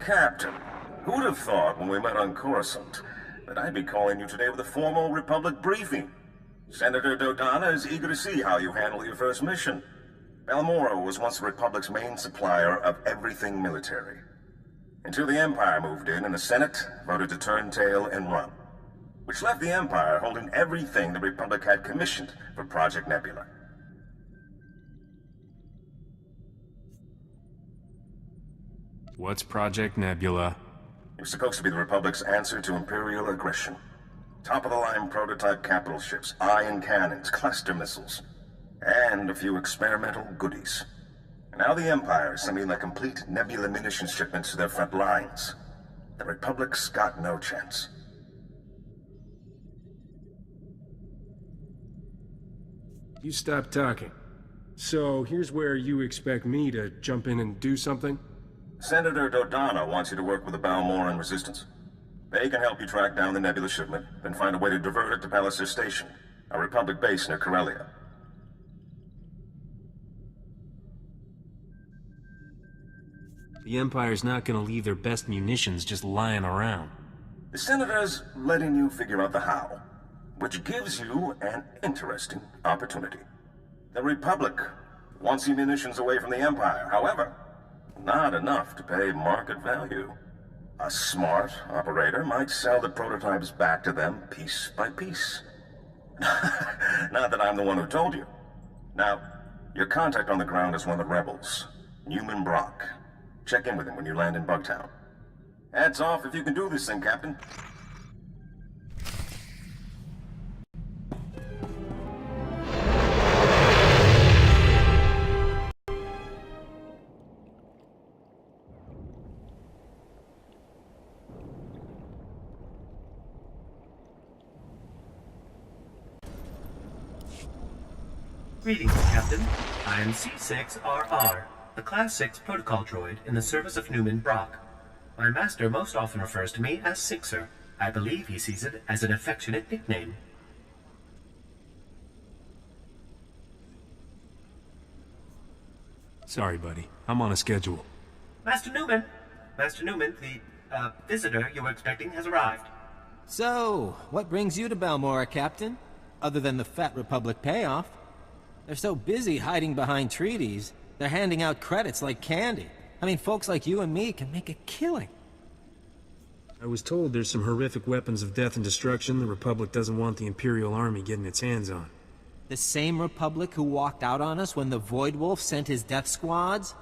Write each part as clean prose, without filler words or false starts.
Captain, who'd have thought when we met on Coruscant that I'd be calling you today with a formal Republic briefing? Senator Dodonna is eager to see how you handle your first mission. Balmorra was once the Republic's main supplier of everything military. Until the Empire moved in and the Senate voted to turn tail and run. Which left the Empire holding everything the Republic had commissioned for Project Nebula. What's Project Nebula? It was supposed to be the Republic's answer to Imperial aggression. Top-of-the-line prototype capital ships, ion cannons, cluster missiles, and a few experimental goodies. And now the Empire is sending their complete Nebula munitions shipments to their front lines. The Republic's got no chance. You stop talking. So, here's where you expect me to jump in and do something? Senator Dodonna wants you to work with the Balmorran resistance. They can help you track down the Nebula shipment, then find a way to divert it to Palliser Station, a Republic base near Corellia. The Empire's not gonna leave their best munitions just lying around. The Senator's letting you figure out the how, which gives you an interesting opportunity. The Republic wants your munitions away from the Empire, however, not enough to pay market value. A smart operator might sell the prototypes back to them piece by piece. Not that I'm the one who told you. Now, your contact on the ground is one of the rebels, Newman Brock. Check in with him when you land in Bugtown. Hats off if you can do this thing, Captain. Greetings, Captain. I am C6RR, the Class 6 protocol droid in the service of Newman Brock. My master most often refers to me as Sixer. I believe he sees it as an affectionate nickname. Sorry, buddy. I'm on a schedule. Master Newman, the visitor you were expecting has arrived. So, what brings you to Balmorra, Captain? Other than the Fat Republic payoff? They're so busy hiding behind treaties, they're handing out credits like candy. I mean, folks like you and me can make a killing. I was told there's some horrific weapons of death and destruction the Republic doesn't want the Imperial Army getting its hands on. The same Republic who walked out on us when the Void Wolf sent his death squads?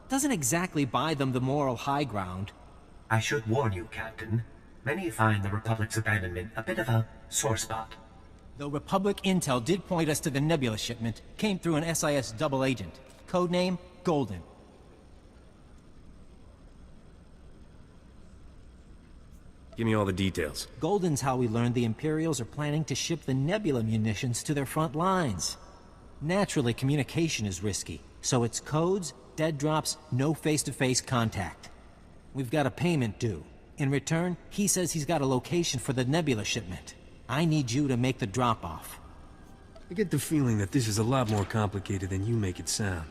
Doesn't exactly buy them the moral high ground. I should warn you, Captain. Many find the Republic's abandonment a bit of a sore spot. Though Republic intel did point us to the Nebula shipment, came through an SIS double agent. Codename, Golden. Give me all the details. Golden's how we learned the Imperials are planning to ship the Nebula munitions to their front lines. Naturally, communication is risky, so it's codes, dead drops, no face-to-face contact. We've got a payment due. In return, he says he's got a location for the Nebula shipment. I need you to make the drop-off. I get the feeling that this is a lot more complicated than you make it sound.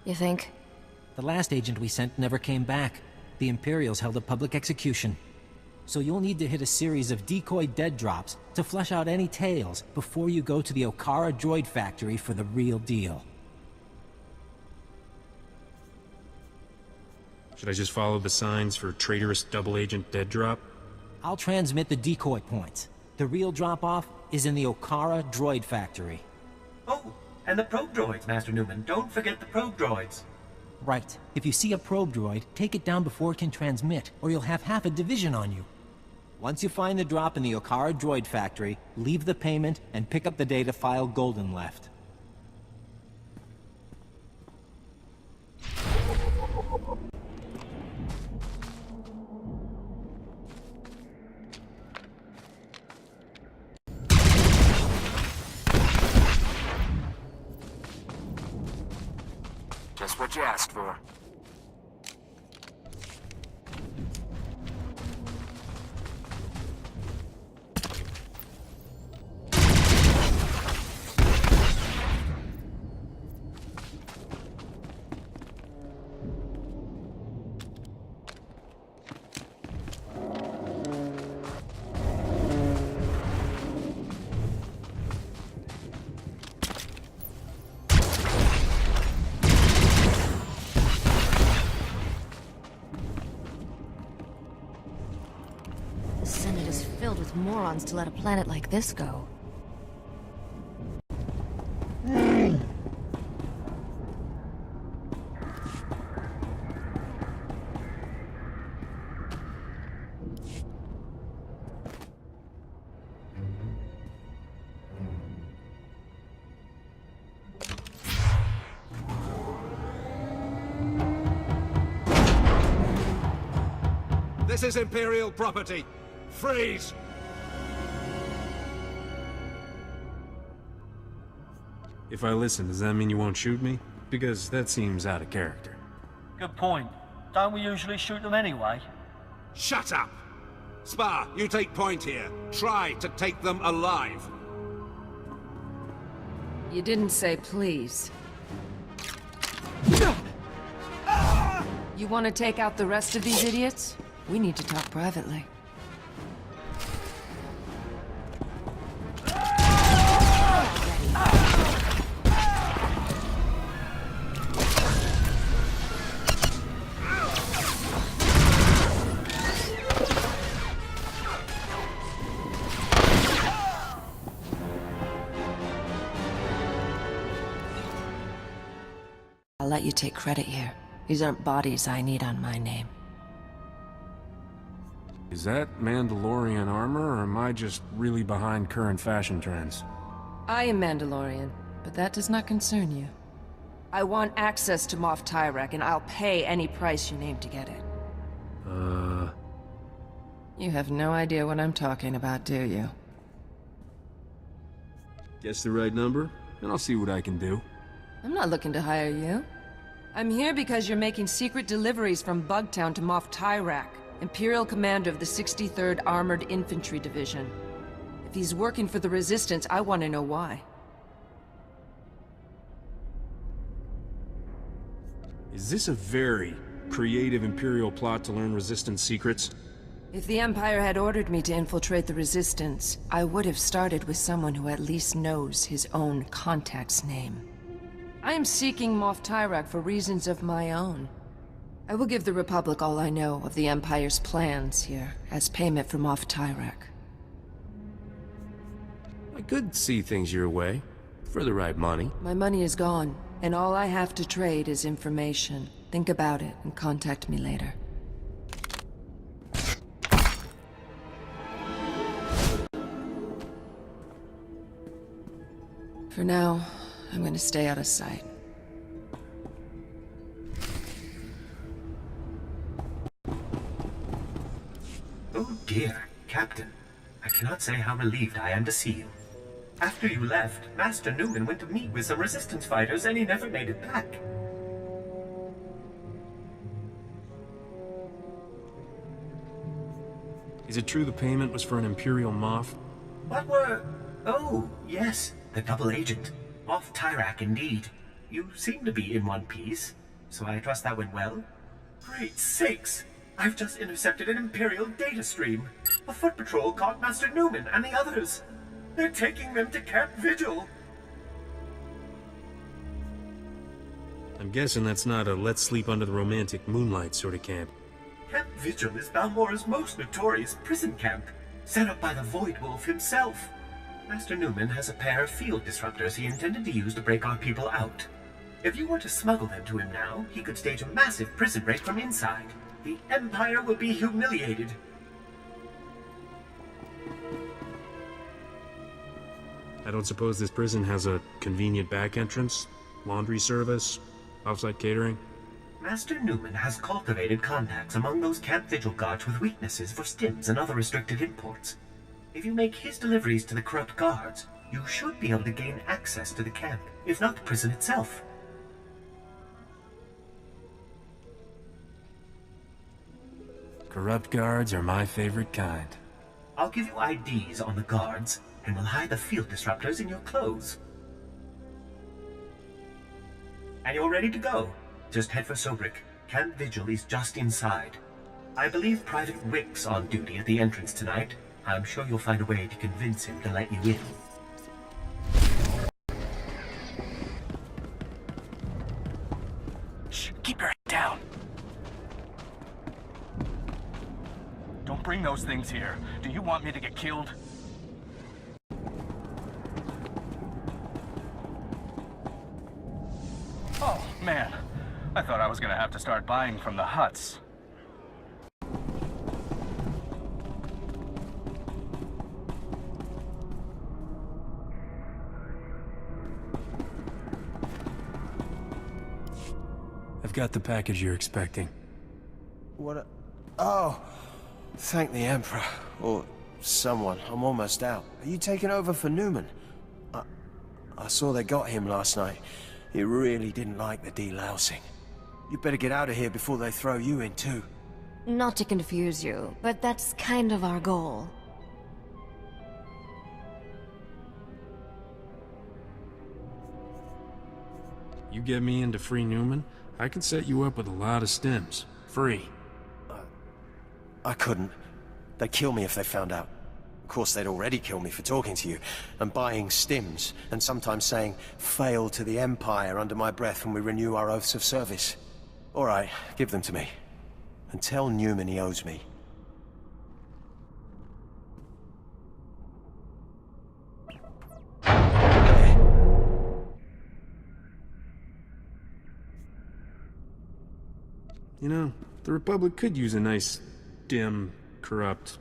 You think? The last agent we sent never came back. The Imperials held a public execution. So you'll need to hit a series of decoy dead drops to flesh out any tales before you go to the Okara droid factory for the real deal. Should I just follow the signs for traitorous double agent dead drop? I'll transmit the decoy points. The real drop-off is in the Okara droid factory. Oh, and the probe droids, Master Newman. Don't forget the probe droids. Right. If you see a probe droid, take it down before it can transmit, or you'll have half a division on you. Once you find the drop in the Okara droid factory, leave the payment and pick up the data file Golden left. Just what you asked for. Those morons to let a planet like this go. This is Imperial property. Freeze! If I listen, does that mean you won't shoot me? Because that seems out of character. Good point. Don't we usually shoot them anyway? Shut up! Spar, you take point here. Try to take them alive. You didn't say please. You want to take out the rest of these idiots? We need to talk privately. I'll let you take credit here. These aren't bodies I need on my name. Is that Mandalorian armor, or am I just really behind current fashion trends? I am Mandalorian, but that does not concern you. I want access to Moff Tyrek, and I'll pay any price you name to get it. You have no idea what I'm talking about, do you? Guess the right number, and I'll see what I can do. I'm not looking to hire you. I'm here because you're making secret deliveries from Bugtown to Moff Tyrek, Imperial Commander of the 63rd Armored Infantry Division. If he's working for the Resistance, I want to know why. Is this a very creative Imperial plot to learn Resistance secrets? If the Empire had ordered me to infiltrate the Resistance, I would have started with someone who at least knows his own contact's name. I am seeking Moff Tyrek for reasons of my own. I will give the Republic all I know of the Empire's plans here, as payment for Moff Tyrek. I could see things your way, for the right money. My money is gone, and all I have to trade is information. Think about it, and contact me later. For now, I'm gonna stay out of sight. Oh dear, Captain. I cannot say how relieved I am to see you. After you left, Master Newman went to meet with some Resistance fighters and he never made it back. Is it true the payment was for an Imperial Moff? What were... Oh, yes, the double agent. Moff Tyrek, indeed. You seem to be in one piece, so I trust that went well. Great sakes! I've just intercepted an Imperial data stream. A foot patrol caught Master Newman and the others. They're taking them to Camp Vigil. I'm guessing that's not a let's sleep under the romantic moonlight sort of camp. Camp Vigil is Balmorra's most notorious prison camp, set up by the Void Wolf himself. Master Newman has a pair of field disruptors he intended to use to break our people out. If you were to smuggle them to him now, he could stage a massive prison break from inside. The Empire will be humiliated. I don't suppose this prison has a convenient back entrance? Laundry service? Offsite catering? Master Newman has cultivated contacts among those Camp Vigil guards with weaknesses for stims and other restricted imports. If you make his deliveries to the corrupt guards, you should be able to gain access to the camp, if not the prison itself. Corrupt guards are my favorite kind. I'll give you IDs on the guards, and we'll hide the field disruptors in your clothes. And you're ready to go. Just head for Sobrik. Camp Vigil is just inside. I believe Private Wick's on duty at the entrance tonight. I'm sure you'll find a way to convince him to let you in. Shh, keep your head down. Don't bring those things here? Do you want me to get killed? Oh, man. I thought I was gonna have to start buying from the huts. I've got the package you're expecting. Oh! Thank the Emperor. Or someone. I'm almost out. Are you taking over for Newman? I saw they got him last night. He really didn't like the delousing. You better get out of here before they throw you in too. Not to confuse you, but that's kind of our goal. You get me into free Newman, I can set you up with a lot of stems. Free. I couldn't. They'd kill me if they found out. Of course, they'd already kill me for talking to you, and buying stims, and sometimes saying, "Fail to the Empire" under my breath when we renew our oaths of service. All right, give them to me. And tell Newman he owes me. You know, the Republic could use a nice, dim, corrupt...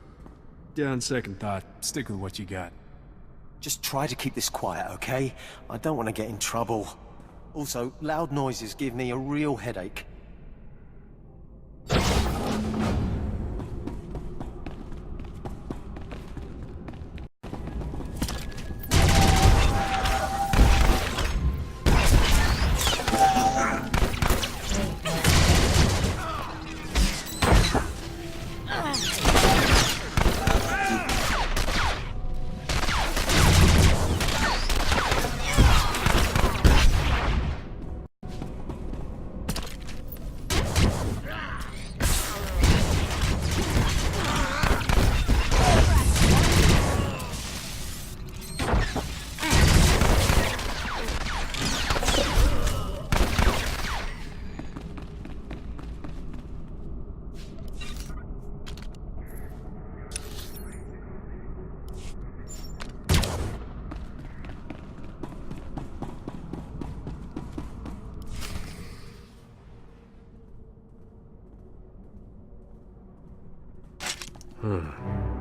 Yeah, on second thought, stick with what you got. Just try to keep this quiet, okay? I don't want to get in trouble. Also, loud noises give me a real headache.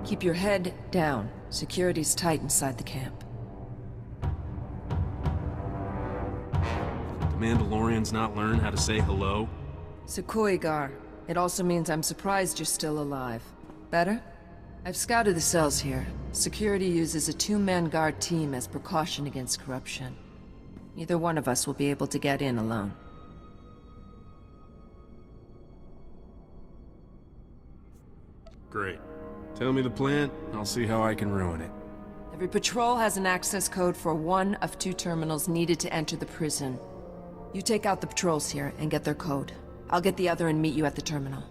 Keep your head down. Security's tight inside the camp. The Mandalorians not learn how to say hello? Sekoigar. It also means I'm surprised you're still alive. Better? I've scouted the cells here. Security uses a two-man guard team as precaution against corruption. Neither one of us will be able to get in alone. Great. Tell me the plan, I'll see how I can ruin it. Every patrol has an access code for one of two terminals needed to enter the prison. You take out the patrols here and get their code. I'll get the other and meet you at the terminal.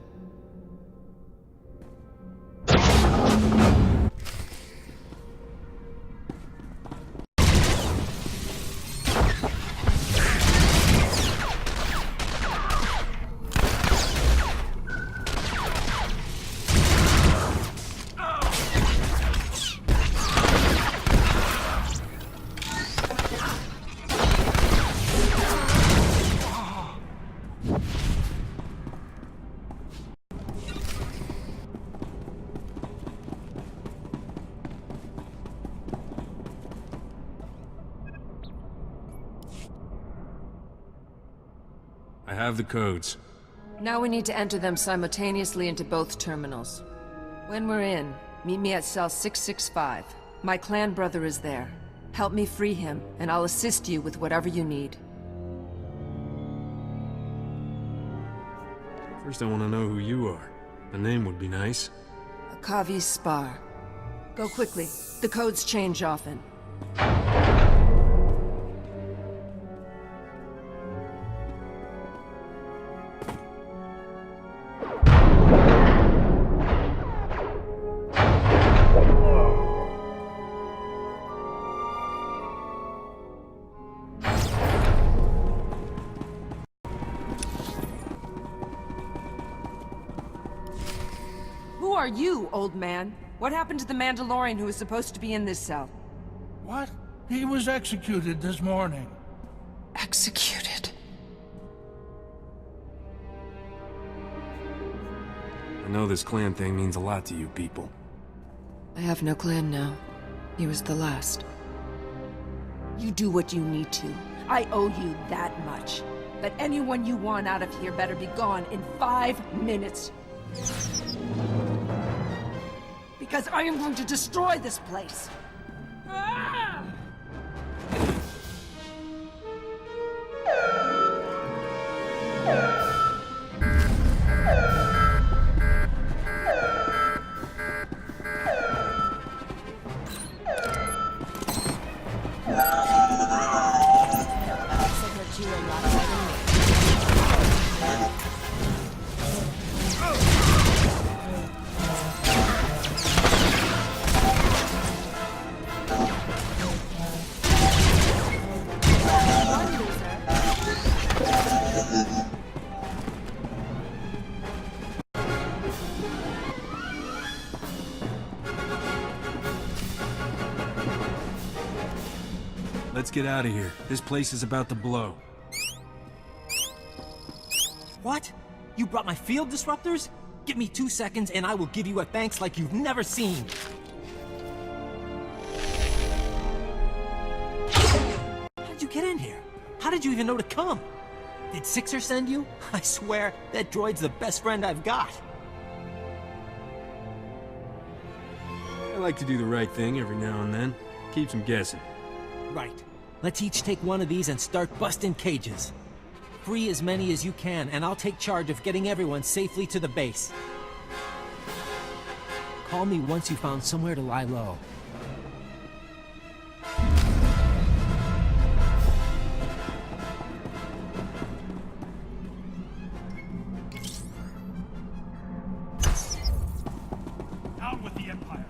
I have the codes. Now we need to enter them simultaneously into both terminals. When we're in, meet me at cell 665. My clan brother is there. Help me free him, and I'll assist you with whatever you need. First I want to know who you are. A name would be nice. Akavi Spar. Go quickly. The codes change often. are you, old man? What happened to the Mandalorian who was supposed to be in this cell? What? He was executed this morning. Executed? I know this clan thing means a lot to you people. I have no clan now. He was the last. You do what you need to. I owe you that much. But anyone you want out of here better be gone in 5 minutes. Because I am going to destroy this place. Ah! Let's get out of here. This place is about to blow. What? You brought my field disruptors? Give me 2 seconds and I will give you a thanks like you've never seen. How did you get in here? How did you even know to come? Did Sixer send you? I swear, that droid's the best friend I've got. I like to do the right thing every now and then. Keeps them guessing. Right. Let's each take one of these and start busting cages. Free as many as you can, and I'll take charge of getting everyone safely to the base. Call me once you found somewhere to lie low. Out with the Empire.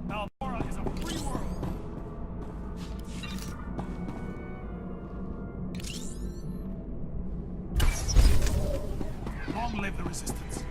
Balmorra is a free world. Long live the Resistance.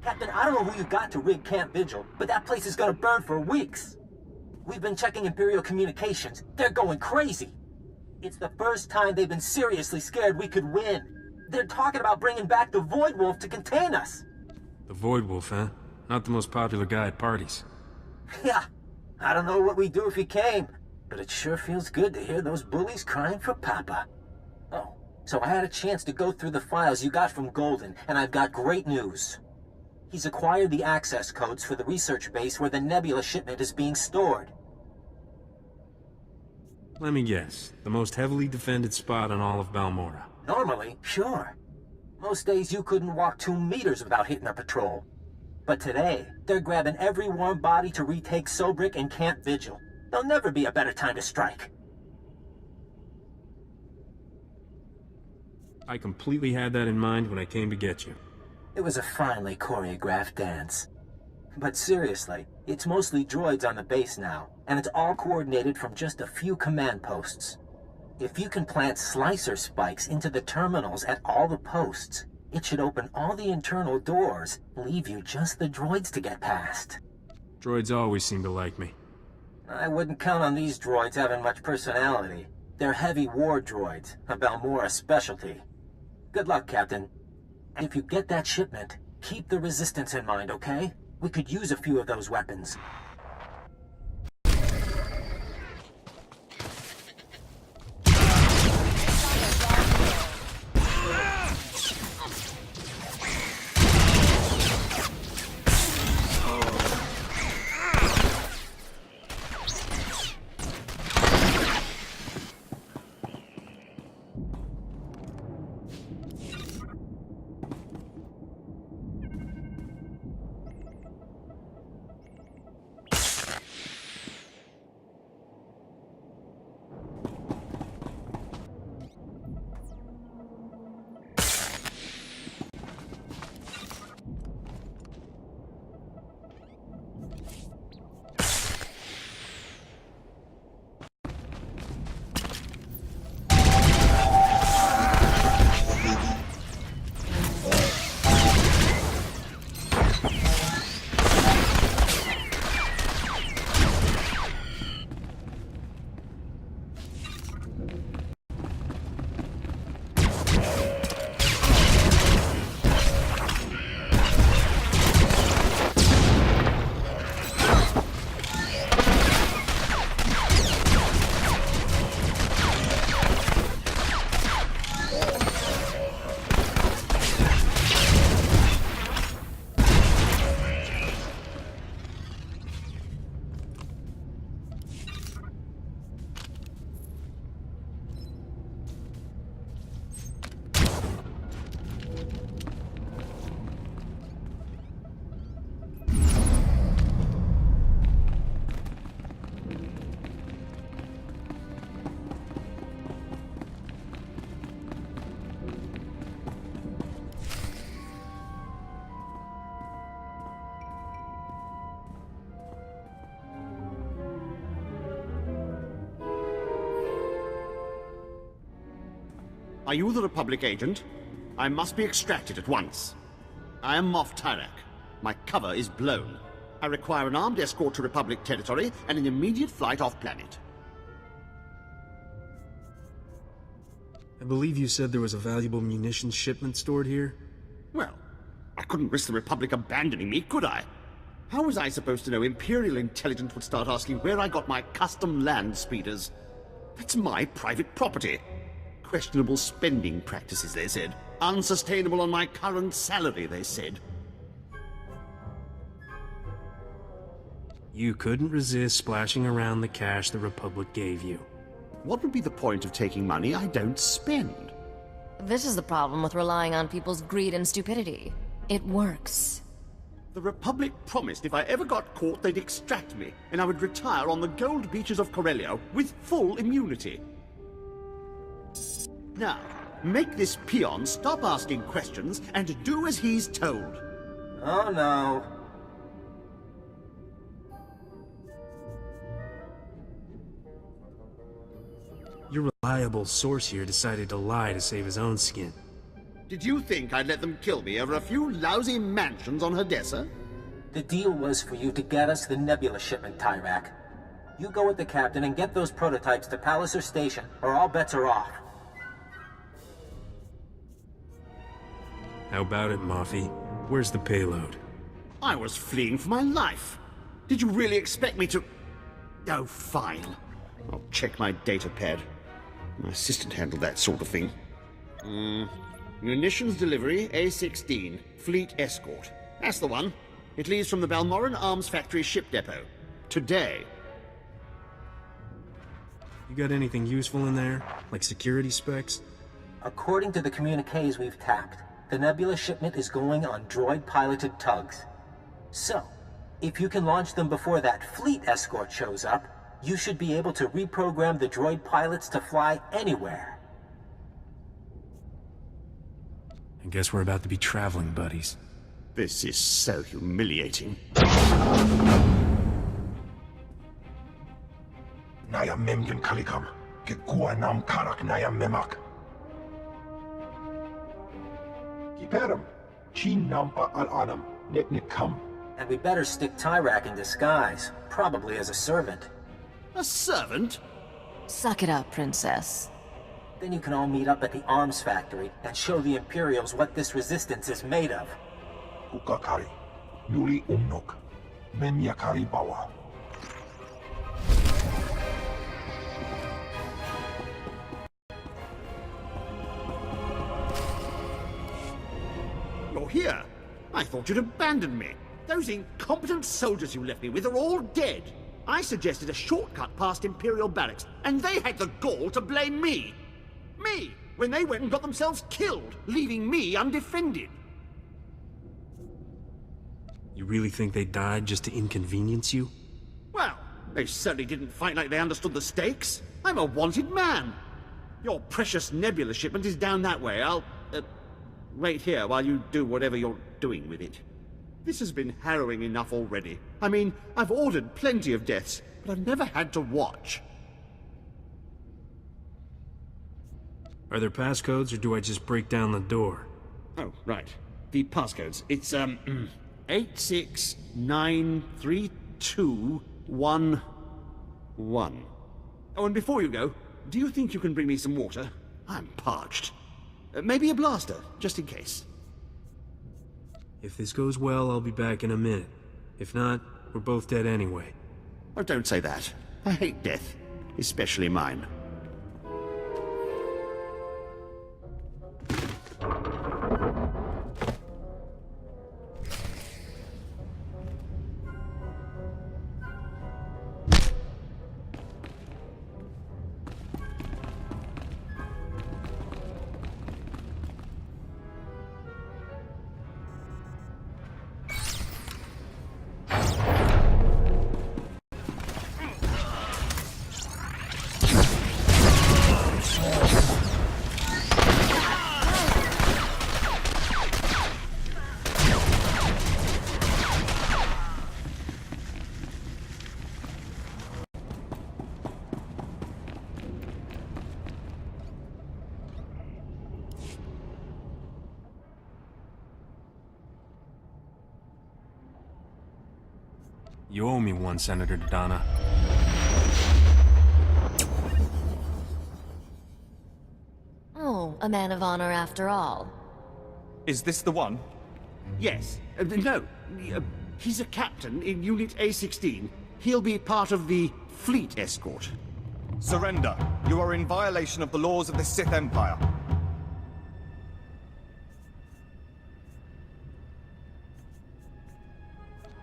Captain, I don't know who you got to rig Camp Vigil, but that place is gonna burn for weeks. We've been checking Imperial communications. They're going crazy. It's the first time they've been seriously scared we could win. They're talking about bringing back the Void Wolf to contain us. The Void Wolf, huh? Not the most popular guy at parties. Yeah, I don't know what we'd do if he came, but it sure feels good to hear those bullies crying for Papa. Oh, so I had a chance to go through the files you got from Golden, and I've got great news. He's acquired the access codes for the research base where the Nebula shipment is being stored. Let me guess. The most heavily defended spot on all of Balmorra. Normally, sure. Most days you couldn't walk 2 meters without hitting a patrol. But today, they're grabbing every warm body to retake Sobrik and Camp Vigil. There'll never be a better time to strike. I completely had that in mind when I came to get you. It was a finely choreographed dance. But seriously, it's mostly droids on the base now, and it's all coordinated from just a few command posts. If you can plant slicer spikes into the terminals at all the posts, it should open all the internal doors, leave you just the droids to get past. Droids always seem to like me. I wouldn't count on these droids having much personality. They're heavy war droids, a Balmorra specialty. Good luck, Captain. And if you get that shipment, keep the Resistance in mind, okay? We could use a few of those weapons. Are you the Republic agent? I must be extracted at once. I am Moff Tyrak. My cover is blown. I require an armed escort to Republic territory and an immediate flight off-planet. I believe you said there was a valuable munitions shipment stored here? Well, I couldn't risk the Republic abandoning me, could I? How was I supposed to know Imperial intelligence would start asking where I got my custom land speeders? That's my private property. Questionable spending practices, they said. Unsustainable on my current salary, they said. You couldn't resist splashing around the cash the Republic gave you. What would be the point of taking money I don't spend? This is the problem with relying on people's greed and stupidity. It works. The Republic promised if I ever got caught, they'd extract me, and I would retire on the gold beaches of Corellia with full immunity. Now, make this peon stop asking questions and do as he's told. Oh no. Your reliable source here decided to lie to save his own skin. Did you think I'd let them kill me over a few lousy mansions on Hadessa? The deal was for you to get us the Nebula shipment, Tyrak. You go with the captain and get those prototypes to Palliser Station, or all bets are off. How about it, Moffy? Where's the payload? I was fleeing for my life. Did you really expect me to... Oh, fine. I'll check my data pad. My assistant handled that sort of thing. Munitions delivery, A16. Fleet escort. That's the one. It leaves from the Balmorra Arms Factory ship depot. Today. You got anything useful in there? Like security specs? According to the communiques we've tapped, the Nebula shipment is going on droid-piloted tugs. So, if you can launch them before that fleet escort shows up, you should be able to reprogram the droid pilots to fly anywhere. I guess we're about to be traveling buddies. This is so humiliating. Naya memgen kalikam, ke kuwa nam karak naya memak. Kiperam, chin nampa al-anam, net kam. And we better stick Tyrak in disguise, probably as a servant. A servant? Suck it up, princess. Then you can all meet up at the arms factory and show the Imperials what this resistance is made of. Kukakari, Nuli umnok, Menyakari bawa. You're here? I thought you'd abandoned me. Those incompetent soldiers you left me with are all dead. I suggested a shortcut past Imperial barracks, and they had the gall to blame me. Me, when they went and got themselves killed, leaving me undefended. You really think they died just to inconvenience you? Well, they certainly didn't fight like they understood the stakes. I'm a wanted man. Your precious Nebula shipment is down that way. I'll, wait here while you do whatever you're doing with it. This has been harrowing enough already. I mean, I've ordered plenty of deaths, but I've never had to watch. Are there passcodes, or do I just break down the door? Oh, right. The passcodes. It's, 86932111. Oh, and before you go, do you think you can bring me some water? I'm parched. Maybe a blaster, just in case. If this goes well, I'll be back in a minute. If not, we're both dead anyway. Oh, don't say that. I hate death, especially mine. You owe me one, Senator Donna. Oh, a man of honor after all. Is this the one? Yes. No. He's a captain in Unit A16. He'll be part of the fleet escort. Surrender. You are in violation of the laws of the Sith Empire.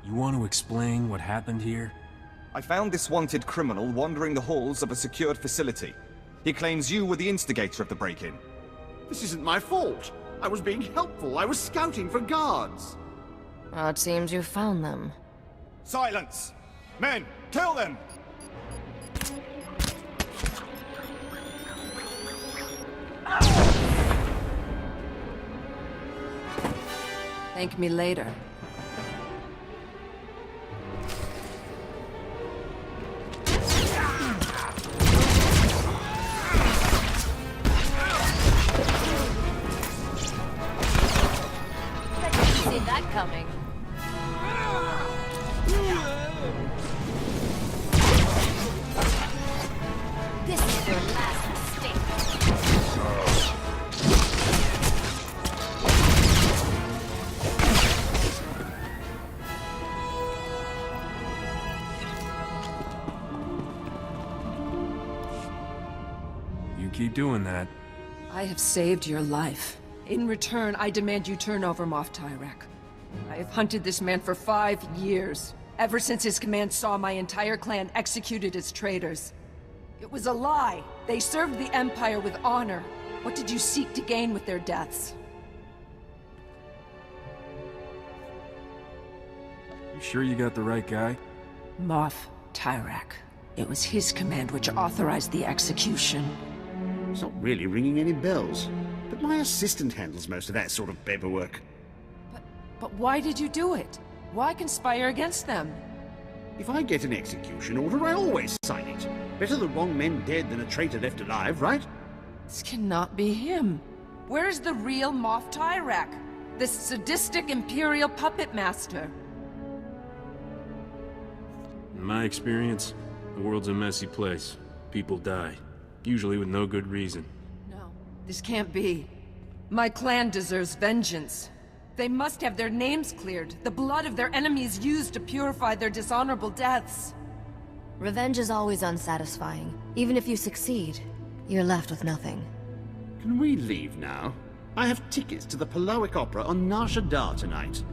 You want to explain what happened here? I found this wanted criminal wandering the halls of a secured facility. He claims you were the instigator of the break-in. This isn't my fault. I was being helpful. I was scouting for guards. Well, it seems you found them. Silence! Men, kill them! Thank me later. See that coming. This is your last mistake. You keep doing that. I have saved your life. In return, I demand you turn over Moff Tyrek. I have hunted this man for 5 years, ever since his command saw my entire clan executed as traitors. It was a lie. They served the Empire with honor. What did you seek to gain with their deaths? You sure you got the right guy? Moff Tyrek. It was his command which authorized the execution. It's not really ringing any bells. But my assistant handles most of that sort of paperwork. But why did you do it? Why conspire against them? If I get an execution order, I always sign it. Better the wrong men dead than a traitor left alive, right? This cannot be him. Where is the real Moff Tyrek? This sadistic Imperial puppet master? In my experience, the world's a messy place. People die, usually with no good reason. No, this can't be. My clan deserves vengeance. They must have their names cleared, the blood of their enemies used to purify their dishonorable deaths. Revenge is always unsatisfying. Even if you succeed, you're left with nothing. Can we leave now? I have tickets to the Palowick Opera on Nar Shaddaa tonight.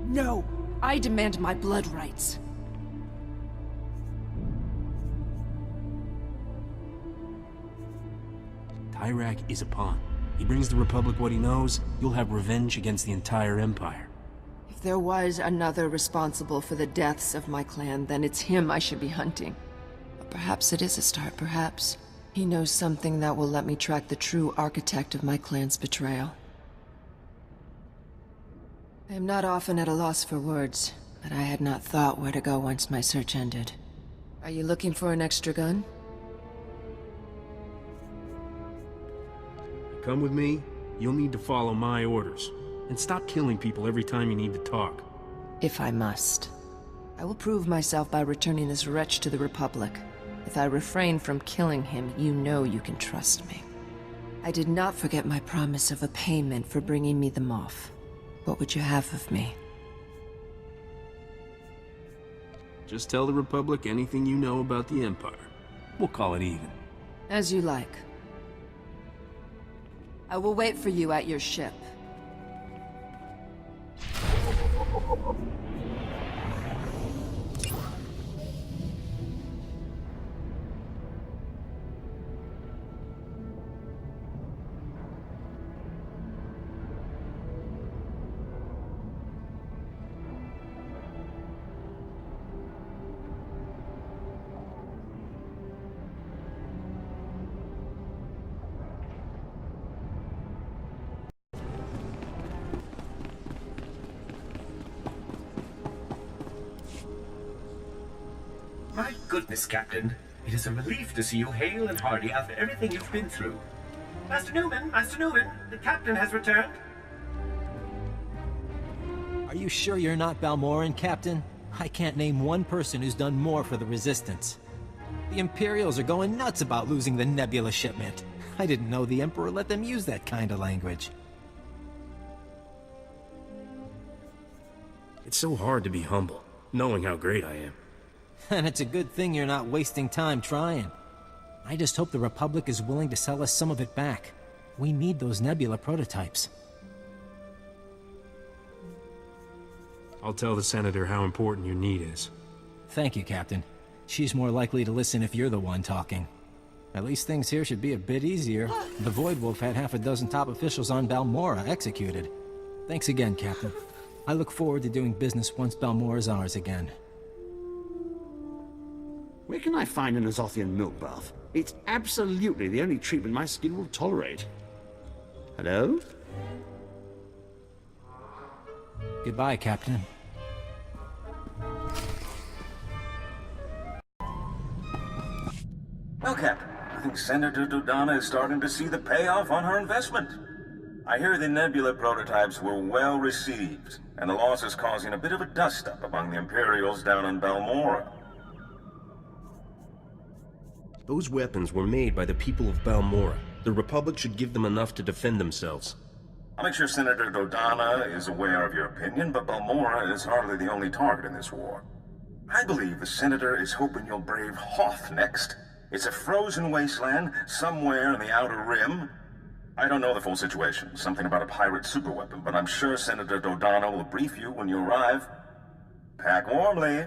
No! I demand my blood rights. Tyrek is a pawn. He brings the Republic what he knows, you'll have revenge against the entire Empire. If there was another responsible for the deaths of my clan, then it's him I should be hunting. But perhaps it is a start, perhaps. He knows something that will let me track the true architect of my clan's betrayal. I am not often at a loss for words, but I had not thought where to go once my search ended. Are you looking for an extra gun? Come with me, you'll need to follow my orders. And stop killing people every time you need to talk. If I must. I will prove myself by returning this wretch to the Republic. If I refrain from killing him, you know you can trust me. I did not forget my promise of a payment for bringing me the Moff. What would you have of me? Just tell the Republic anything you know about the Empire. We'll call it even. As you like. I will wait for you at your ship. My goodness, Captain. It is a relief to see you hale and hearty after everything you've been through. Master Newman, the Captain has returned. Are you sure you're not Balmorran, Captain? I can't name one person who's done more for the Resistance. The Imperials are going nuts about losing the Nebula shipment. I didn't know the Emperor let them use that kind of language. It's so hard to be humble, knowing how great I am. And it's a good thing you're not wasting time trying. I just hope the Republic is willing to sell us some of it back. We need those Nebula prototypes. I'll tell the Senator how important your need is. Thank you, Captain. She's more likely to listen if you're the one talking. At least things here should be a bit easier. The Void Wolf had half a dozen top officials on Balmorra executed. Thanks again, Captain. I look forward to doing business once Balmorra's ours again. Where can I find an Azothian milk bath? It's absolutely the only treatment my skin will tolerate. Hello? Goodbye, Captain. Well, Captain, I think Senator Dodonna is starting to see the payoff on her investment. I hear the Nebula prototypes were well received, and the loss is causing a bit of a dust-up among the Imperials down on Balmorra. Those weapons were made by the people of Balmorra. The Republic should give them enough to defend themselves. I'll make sure Senator Dodonna is aware of your opinion, but Balmorra is hardly the only target in this war. I believe the Senator is hoping you'll brave Hoth next. It's a frozen wasteland somewhere in the Outer Rim. I don't know the full situation, something about a pirate superweapon, but I'm sure Senator Dodonna will brief you when you arrive. Pack warmly.